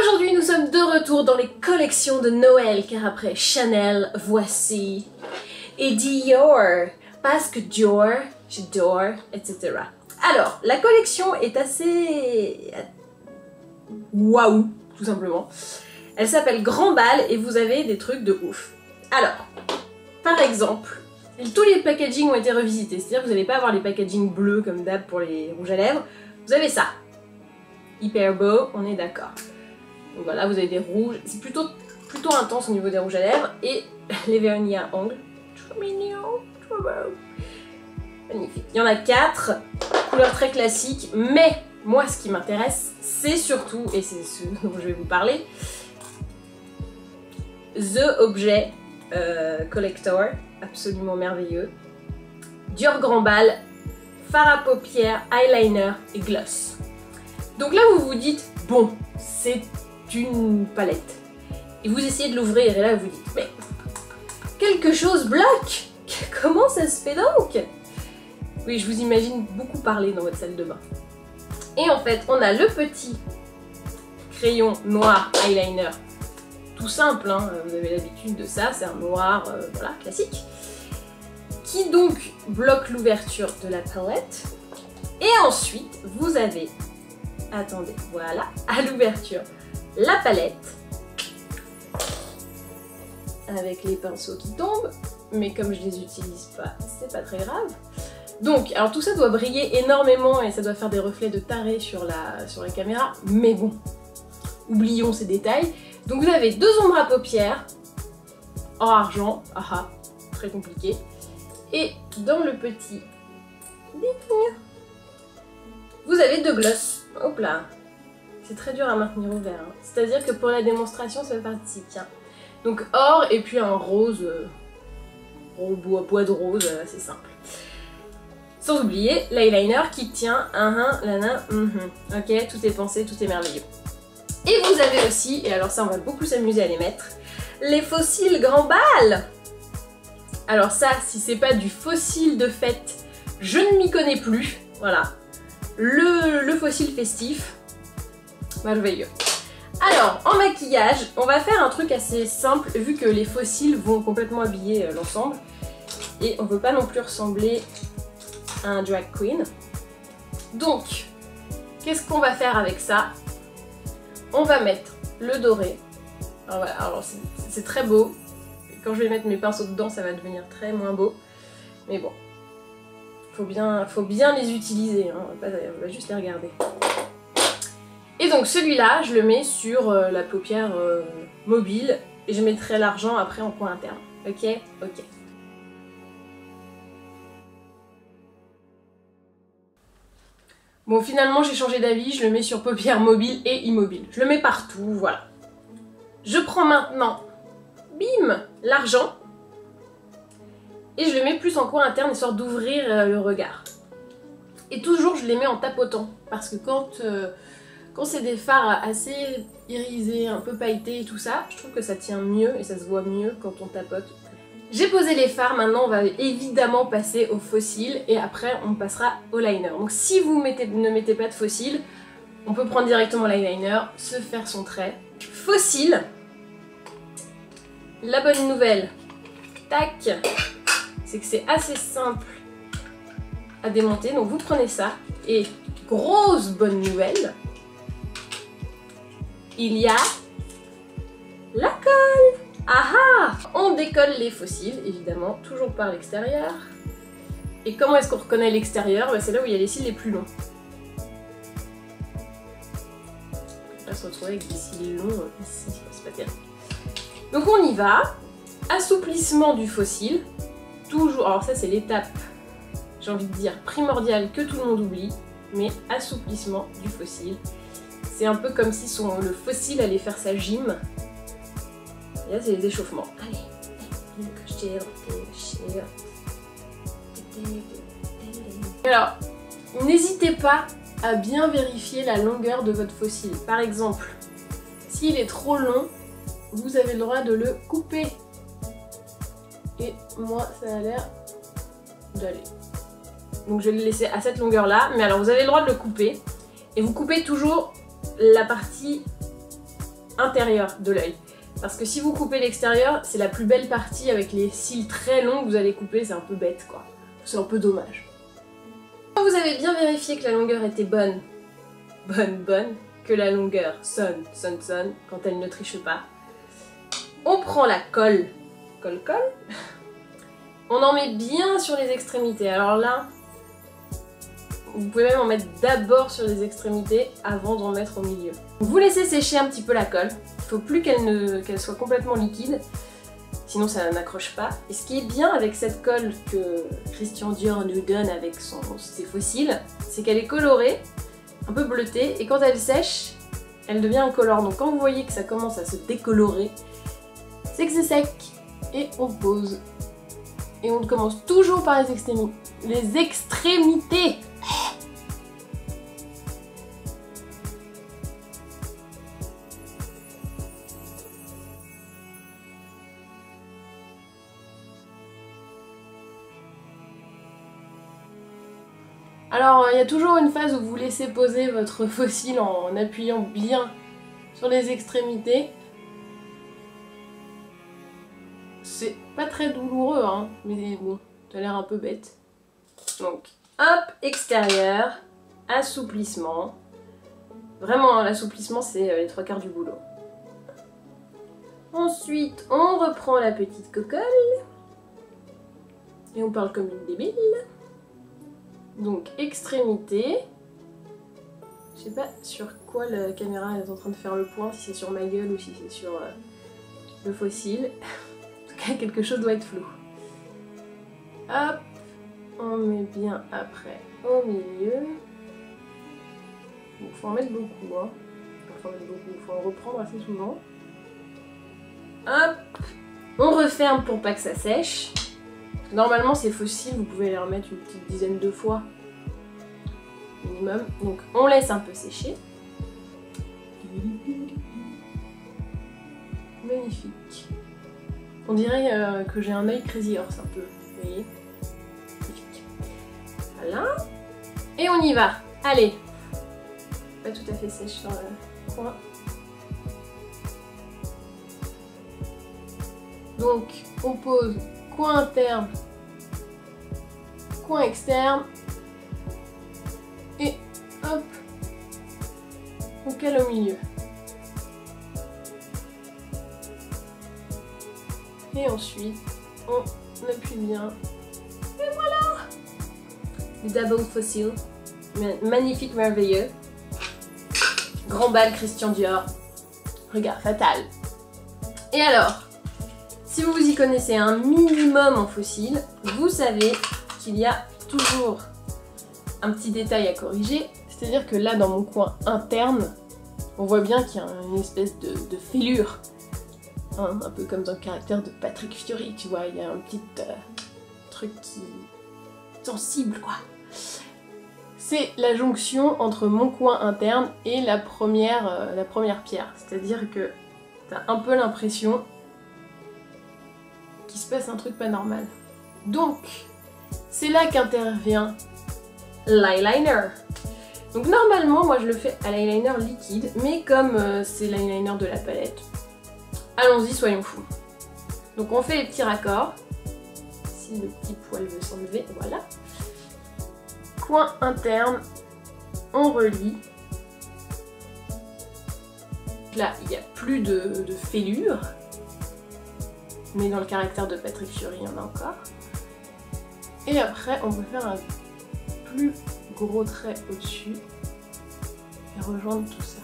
Aujourd'hui, nous sommes de retour dans les collections de Noël, car après Chanel, voici, et Dior, parce que Dior, j'adore, etc. Alors, la collection est assez... waouh, tout simplement. Elle s'appelle Grand Bal et vous avez des trucs de ouf. Alors, par exemple, tous les packaging ont été revisités, c'est-à-dire que vous n'allez pas avoir les packaging bleus comme d'hab pour les rouges à lèvres, vous avez ça. Hyper beau, on est d'accord. Donc voilà, vous avez des rouges, c'est plutôt intense au niveau des rouges à lèvres, et les vernis à ongles. Trop mignon, trop beau. Magnifique. Il y en a 4, couleurs très classiques, mais moi ce qui m'intéresse, c'est surtout, et c'est ce dont je vais vous parler, The Objet Collector, absolument merveilleux. Dior Grand Bal, fard à paupières, eyeliner et gloss. Donc là vous vous dites, bon, c'est une palette. Et vous essayez de l'ouvrir et là vous dites, mais quelque chose bloque. Comment ça se fait donc? Oui, je vous imagine beaucoup parler dans votre salle de bain. Et en fait, on a le petit crayon noir eyeliner, tout simple, hein, vous avez l'habitude de ça, c'est un noir, voilà, classique, qui donc bloque l'ouverture de la palette. Et ensuite, vous avez, attendez, voilà, à l'ouverture, la palette, avec les pinceaux qui tombent, mais comme je les utilise pas, c'est pas très grave. Donc, alors tout ça doit briller énormément et ça doit faire des reflets de taré sur la caméra, mais bon, oublions ces détails. Donc vous avez 2 ombres à paupières, en argent, aha, très compliqué, et dans le petit ding, vous avez 2 gloss. Hop là, c'est très dur à maintenir ouvert, hein. C'est-à-dire que pour la démonstration, ça fait partie, tiens. Donc or et puis un rose, bois de rose, assez simple. Sans oublier l'eyeliner qui tient, ok, tout est pensé, tout est merveilleux. Et vous avez aussi, et alors ça on va beaucoup s'amuser à les mettre, les fossiles Grand Bal. Alors ça, si c'est pas du fossile de fête, je ne m'y connais plus, voilà. Le fossile festif, merveilleux. Alors, en maquillage, on va faire un truc assez simple, vu que les fossiles vont complètement habiller l'ensemble. Et on veut pas non plus ressembler à un drag queen. Donc, qu'est-ce qu'on va faire avec ça? On va mettre le doré. Alors voilà, alors c'est très beau. Quand je vais mettre mes pinceaux dedans, ça va devenir très moins beau. Mais bon, faut bien les utiliser, hein. On va juste les regarder. Et donc celui-là, je le mets sur la paupière mobile et je mettrai l'argent après en coin interne. Ok? Ok. Bon, finalement j'ai changé d'avis, je le mets sur paupière mobile et immobile. Je le mets partout, voilà. Je prends maintenant, bim, l'argent et je le mets plus en coin interne histoire d'ouvrir le regard. Et toujours je les mets en tapotant parce que quand c'est des fards assez irisés, un peu pailletés et tout ça, je trouve que ça tient mieux et ça se voit mieux quand on tapote. J'ai posé les fards, maintenant on va évidemment passer au fossile et après on passera au liner. Donc si vous ne mettez pas de fossile, on peut prendre directement l'eyeliner, se faire son trait. Fossile, la bonne nouvelle, tac, c'est que c'est assez simple à démonter. Donc vous prenez ça et grosse bonne nouvelle, il y a la colle. Aha! On décolle les fossiles, évidemment, toujours par l'extérieur. Et comment est-ce qu'on reconnaît l'extérieur? C'est là où il y a les cils les plus longs. On va se retrouver avec des cils longs ici, c'est pas terrible. Donc on y va. Assouplissement du fossile. Toujours, alors ça c'est l'étape, j'ai envie de dire, primordiale que tout le monde oublie. Mais assouplissement du fossile. C'est un peu comme si le fossile allait faire sa gym. Et là c'est les échauffements. Allez, alors, n'hésitez pas à bien vérifier la longueur de votre fossile. Par exemple, s'il est trop long, vous avez le droit de le couper. Et moi ça a l'air d'aller. Donc je vais le laisser à cette longueur là. Mais alors vous avez le droit de le couper. Et vous coupez toujours la partie intérieur de l'œil. Parce que si vous coupez l'extérieur, c'est la plus belle partie avec les cils très longs que vous allez couper, c'est un peu bête quoi. C'est un peu dommage. Quand vous avez bien vérifié que la longueur était bonne, que la longueur sonne, quand elle ne triche pas, on prend la colle, on en met bien sur les extrémités. Alors là, vous pouvez même en mettre d'abord sur les extrémités avant d'en mettre au milieu. Vous laissez sécher un petit peu la colle, il ne faut plus qu'elle soit complètement liquide, sinon ça n'accroche pas. Et ce qui est bien avec cette colle que Christian Dior nous donne avec ses fossiles, c'est qu'elle est colorée, un peu bleutée, et quand elle sèche, elle devient incolore. Donc quand vous voyez que ça commence à se décolorer, c'est que c'est sec. Et on pose. Et on commence toujours par les extrémités. Les extrémités! Alors, il y a toujours une phase où vous laissez poser votre fossile en appuyant bien sur les extrémités. C'est pas très douloureux, hein, mais bon, ça a l'air un peu bête. Donc, hop, extérieur, assouplissement. Vraiment, l'assouplissement, c'est les 3/4 du boulot. Ensuite, on reprend la petite cocolle. Et on parle comme une débile. Donc, extrémité. Je sais pas sur quoi la caméra est en train de faire le point, si c'est sur ma gueule ou si c'est sur le fossile. En tout cas, quelque chose doit être flou. Hop, on met bien après au milieu. Il faut en mettre beaucoup, hein. Il faut en reprendre assez souvent. Hop, on referme pour pas que ça sèche. Normalement, ces fossiles, vous pouvez les remettre une petite dizaine de fois minimum. Donc, on laisse un peu sécher. Magnifique. On dirait que j'ai un œil Crazy Horse un peu. Vous voyez? Magnifique. Voilà. Et on y va. Allez. Pas tout à fait sèche sur le coin. Donc, on pose coin interne, coin externe, et hop, on cale au milieu. Et ensuite, on appuie bien. Et voilà! Le double fossile, magnifique, merveilleux. Grand bal Christian Dior, regard fatal. Et alors? Si vous y connaissez un minimum en fossile, vous savez qu'il y a toujours un petit détail à corriger. C'est-à-dire que là, dans mon coin interne, on voit bien qu'il y a une espèce de fêlure. Hein, un peu comme dans le caractère de Patrick Fiori, tu vois, il y a un petit truc qui est sensible, quoi. C'est la jonction entre mon coin interne et la première pierre. C'est-à-dire que t'as un peu l'impression qu'il se passe un truc pas normal. Donc, c'est là qu'intervient l'eyeliner. Donc normalement, moi je le fais à l'eyeliner liquide, mais comme c'est l'eyeliner de la palette, allons-y, soyons fous. Donc on fait les petits raccords. Si le petit poil veut s'enlever, voilà. Coin interne, on relie. Là, il n'y a plus de fêlure. Mais dans le caractère de Patrick Fiori, il y en a encore. Et après, on peut faire un plus gros trait au-dessus et rejoindre tout ça.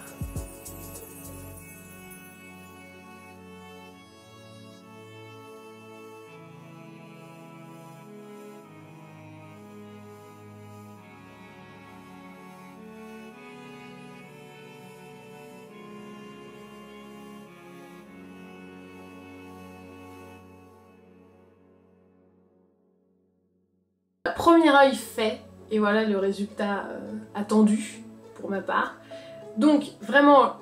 Premier œil fait, et voilà le résultat attendu pour ma part. Donc vraiment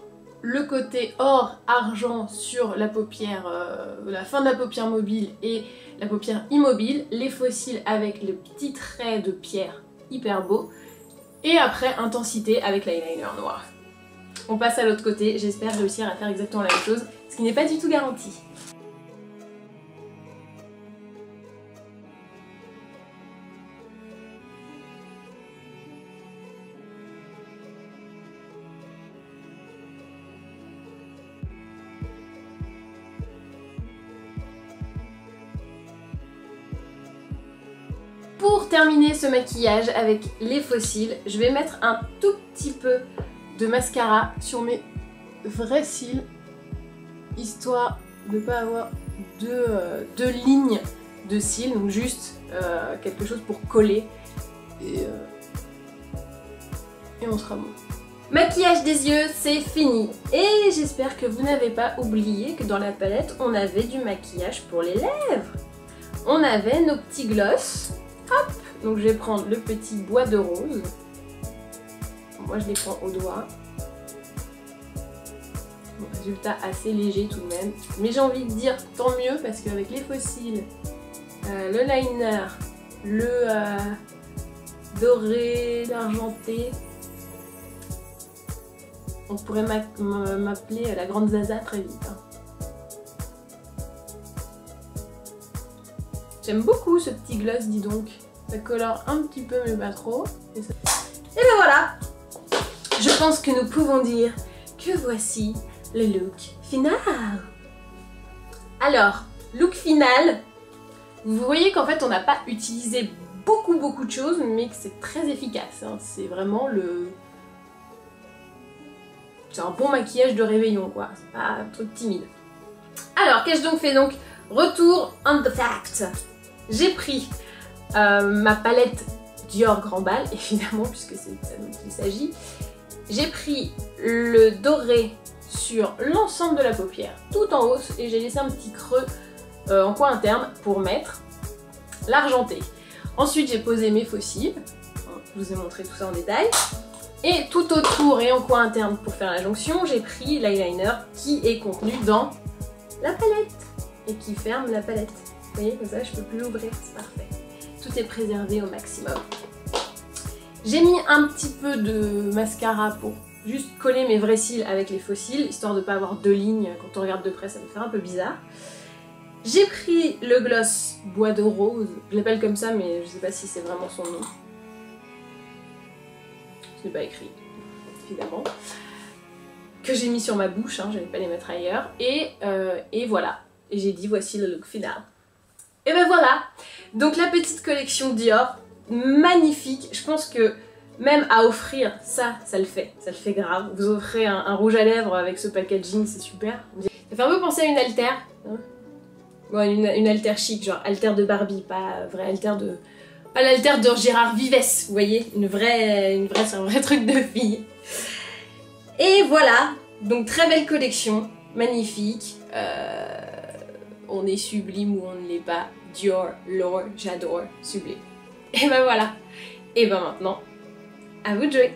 le côté or, argent sur la paupière, la fin de la paupière mobile et la paupière immobile, les fossiles avec le petit trait de pierre hyper beau, et après intensité avec l'eyeliner noir. On passe à l'autre côté, j'espère réussir à faire exactement la même chose, ce qui n'est pas du tout garanti. Pour terminer ce maquillage avec les faux cils, je vais mettre un tout petit peu de mascara sur mes vrais cils, histoire de ne pas avoir deux lignes de cils, donc juste quelque chose pour coller et on sera bon. Maquillage des yeux, c'est fini et j'espère que vous n'avez pas oublié que dans la palette on avait du maquillage pour les lèvres. On avait nos petits gloss. Hop, donc je vais prendre le petit bois de rose. Moi je les prends au doigt. Bon, résultat assez léger tout de même. Mais j'ai envie de dire tant mieux parce qu'avec les faux cils, le liner, le doré, l'argenté, on pourrait m'appeler la grande Zaza très vite. Hein. J'aime beaucoup ce petit gloss, dis donc. Ça colore un petit peu mais pas trop. Et ben voilà. Je pense que nous pouvons dire que voici le look final. Alors, look final. Vous voyez qu'en fait on n'a pas utilisé beaucoup de choses mais que c'est très efficace. Hein. C'est vraiment le... C'est un bon maquillage de réveillon quoi. C'est pas un truc timide. Alors, qu'ai-je donc fait donc? Retour on the facts. J'ai pris ma palette Dior Grand Bal, évidemment, puisque c'est de ça dont il s'agit. J'ai pris le doré sur l'ensemble de la paupière, tout en hausse, et j'ai laissé un petit creux en coin interne pour mettre l'argenté. Ensuite, j'ai posé mes faux cils. Je vous ai montré tout ça en détail. Et tout autour et en coin interne pour faire la jonction, j'ai pris l'eyeliner qui est contenu dans la palette et qui ferme la palette. Vous voyez, comme ça je peux plus l'ouvrir, c'est parfait. Tout est préservé au maximum. J'ai mis un petit peu de mascara pour juste coller mes vrais cils avec les faux cils, histoire de ne pas avoir deux lignes. Quand on regarde de près, ça me fait un peu bizarre. J'ai pris le gloss bois de rose, je l'appelle comme ça, mais je sais pas si c'est vraiment son nom. Ce n'est pas écrit, évidemment. Que j'ai mis sur ma bouche, hein, je vais pas les mettre ailleurs. Et voilà. Et j'ai dit voici le look final. Et ben voilà. Donc la petite collection Dior, magnifique. Je pense que même à offrir, ça le fait. Ça le fait grave. Vous offrez un rouge à lèvres avec ce packaging, c'est super. Ça fait un peu penser à une alter. Hein, ouais, une alter chic, genre alter de Barbie, pas vrai alter de... Pas l'alter de Gérard Vives, vous voyez, c'est un vrai truc de fille. Et voilà, donc très belle collection, magnifique. On est sublime ou on ne l'est pas. Dior, Lore, j'adore, sublime. Et ben voilà. Et ben maintenant, à vous de jouer.